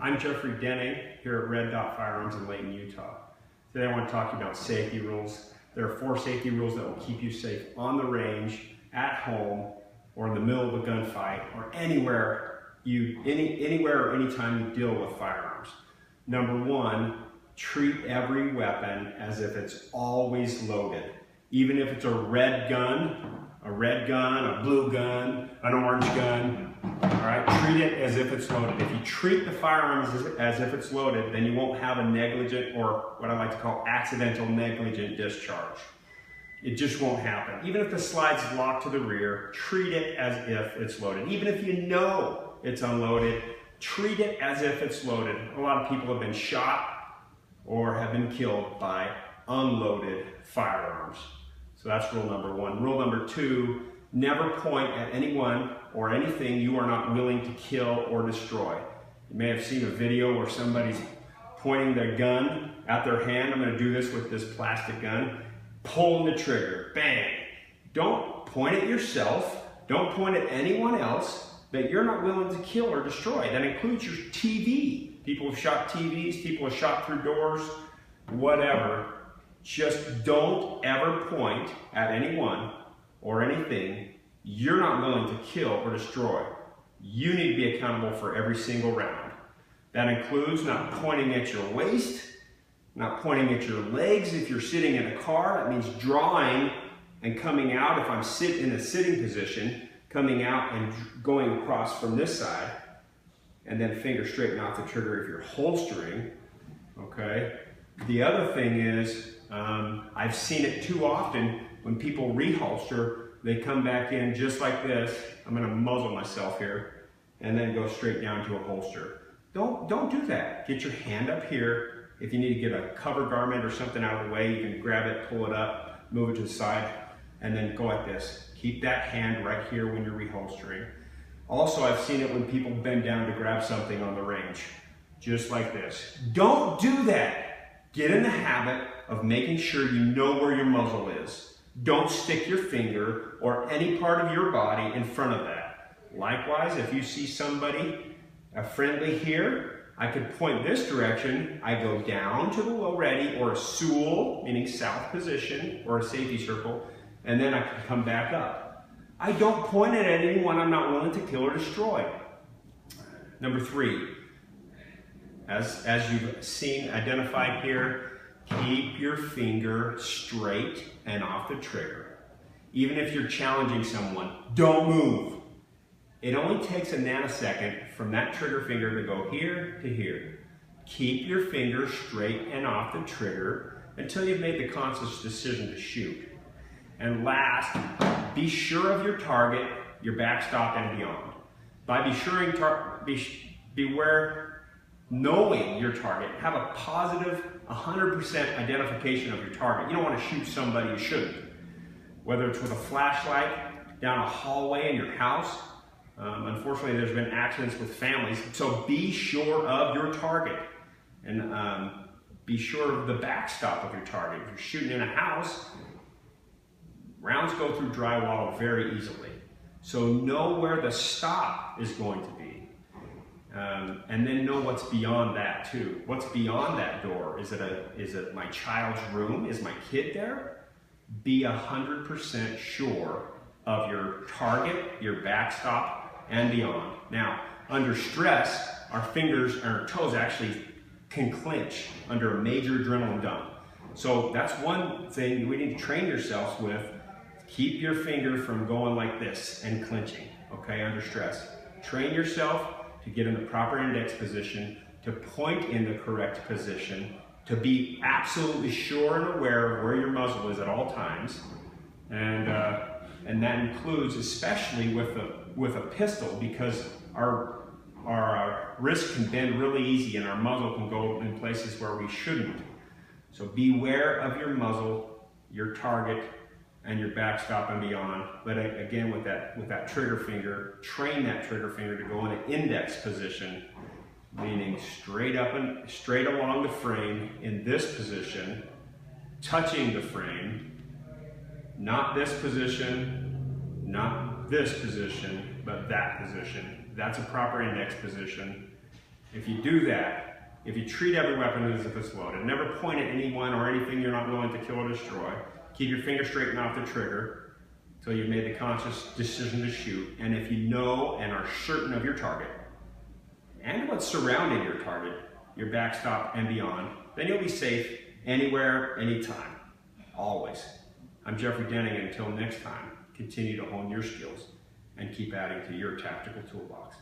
I'm Jeffrey Denning here at Red Dot Firearms in Layton, Utah. Today I want to talk to you about safety rules. There are 4 safety rules that will keep you safe on the range, at home, or in the middle of a gunfight, or anywhere or anytime you deal with firearms. Number 1, treat every weapon as if it's always loaded. Even if it's a red gun, a blue gun, an orange gun, all right, treat it as if it's loaded. If you treat the firearms as if it's loaded, then you won't have a negligent, or what I like to call accidental negligent discharge. It just won't happen. Even if the slide's locked to the rear, treat it as if it's loaded. Even if you know it's unloaded, treat it as if it's loaded. A lot of people have been shot or have been killed by unloaded firearms. So that's rule number 1. Rule number 2, never point at anyone or anything you are not willing to kill or destroy. You may have seen a video where somebody's pointing their gun at their hand. I'm going to do this with this plastic gun. Pulling the trigger, bang. Don't point at yourself. Don't point at anyone else that you're not willing to kill or destroy. That includes your TV. People have shot TVs, people have shot through doors, whatever. Just don't ever point at anyone or anything you're not willing to kill or destroy. You need to be accountable for every single round. That includes not pointing at your waist, not pointing at your legs if you're sitting in a car. That means drawing and coming out. If I'm in a sitting position, coming out and going across from this side, and then finger straighten off the trigger if you're holstering, okay? The other thing is, I've seen it too often when people reholster, they come back in just like this. I'm gonna muzzle myself here, and then go straight down to a holster. Don't do that. Get your hand up here. If you need to get a cover garment or something out of the way, you can grab it, pull it up, move it to the side, and then go like this. Keep that hand right here when you're reholstering. Also, I've seen it when people bend down to grab something on the range, just like this. Don't do that. Get in the habit of making sure you know where your muzzle is. Don't stick your finger or any part of your body in front of that. Likewise, if you see somebody, a friendly here, I could point this direction. I go down to the low ready or a SOOL, meaning south position, or a safety circle, and then I can come back up. I don't point it at anyone I'm not willing to kill or destroy. Number 3, as you've seen identified here, keep your finger straight and off the trigger. Even if you're challenging someone, don't move. It only takes a nanosecond from that trigger finger to go here to here. Keep your finger straight and off the trigger until you've made the conscious decision to shoot. And last, be sure of your target, your backstop, and beyond. By beware knowing your target, have a positive 100% identification of your target. You don't want to shoot somebody you shouldn't. Whether it's with a flashlight, down a hallway in your house. Unfortunately, there's been accidents with families. So be sure of your target. And be sure of the backstop of your target. If you're shooting in a house, rounds go through drywall very easily. So know where the stop is going to be. And then know what's beyond that too. What's beyond that door? Is it my child's room? Is my kid there? Be 100% sure of your target, your backstop, and beyond. Now, under stress, our fingers and our toes actually can clench under a major adrenaline dump. So that's one thing we need to train yourselves with. Keep your finger from going like this and clenching, okay, under stress. Train yourself to get in the proper index position, to point in the correct position, to be absolutely sure and aware of where your muzzle is at all times. And that includes especially with a pistol, because our wrist can bend really easy and our muzzle can go in places where we shouldn't. So beware of your muzzle, your target, and your backstop and beyond. But again, with that trigger finger, train that trigger finger to go in an index position, meaning straight up and straight along the frame in this position, touching the frame, not this position, not this position, but that position. That's a proper index position. If you do that, if you treat every weapon as if it's loaded, never point at anyone or anything you're not willing to kill or destroy, keep your finger straight and off the trigger until you've made the conscious decision to shoot, and if you know and are certain of your target, and what's surrounding your target, your backstop and beyond, then you'll be safe anywhere, anytime, always. I'm Jeffrey Denning, and until next time, continue to hone your skills and keep adding to your tactical toolbox.